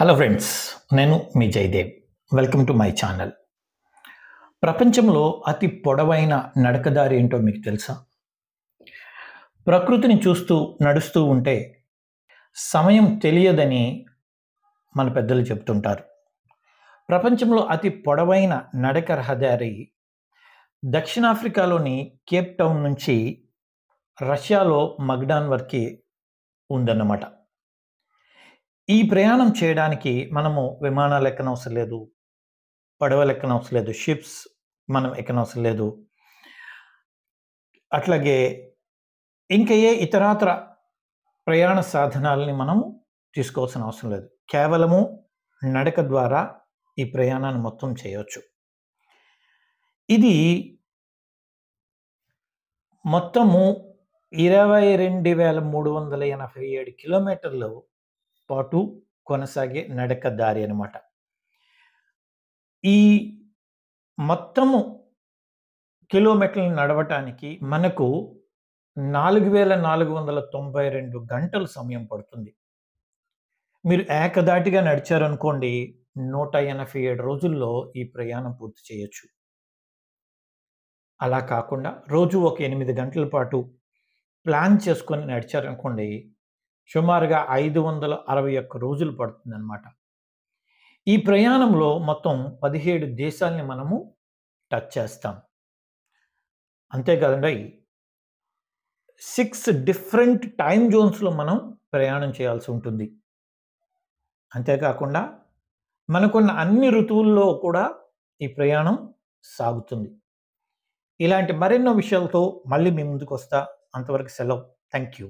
Hello friends, నేను మీ Jayadev. Welcome to my channel. ప్రపంచంలో అతి పొడవైన నడకదారి ఏంటో మీకు తెలుసా? ప్రకృతిని చూస్తూ నడుస్తూ ఉంటే సమయం తెలియదని మన పెద్దలు చెప్తుంటారు. ప్రపంచంలో అతి పొడవైన నడక రహదారి దక్షిణాఫ్రికాలోని కేప్ టౌన్ నుంచి రష్యాలో మగ్డాన్ వరకు ఉందన్నమాట. ఈ ప్రయాణం చేయడానికి మనము విమానాలు ఎక్కనవసరం లేదు, పడవలు ఎక్కనవసరం లేదు, షిప్స్ మనం ఎక్కనవసరం లేదు. అట్లాగే ఇంకా ఏ ఇతరాతర ప్రయాణ సాధనాలని మనము తీసుకోవాల్సిన అవసరం లేదు. కేవలము నడక ద్వారా ఈ ప్రయాణాన్ని మొత్తం చేయవచ్చు. ఇది మొత్తము 22,387 కిలోమీటర్లు పాటు కొనసాగే నడక దారి అనమాట. ఈ మొత్తము కిలోమీటర్లు నడవటానికి మనకు 4,492 గంటలు సమయం పడుతుంది. మీరు ఏకదాటిగా నడిచారనుకోండి, 187 రోజుల్లో ఈ ప్రయాణం పూర్తి చేయొచ్చు. అలా కాకుండా రోజు ఒక 8 గంటల పాటు ప్లాన్ చేసుకొని నడిచారనుకోండి, సుమారుగా 561 రోజులు పడుతుందన్నమాట. ఈ ప్రయాణంలో మొత్తం 17 దేశాలని మనము టచ్ చేస్తాం. అంతేకాదండి, 6 డిఫరెంట్ టైమ్ జోన్స్లో మనం ప్రయాణం చేయాల్సి ఉంటుంది. అంతేకాకుండా మనకున్న అన్ని ఋతువుల్లో కూడా ఈ ప్రయాణం సాగుతుంది. ఇలాంటి మరెన్నో విషయాలతో మళ్ళీ మీ ముందుకు వస్తా. అంతవరకు సెలవు. Thank you.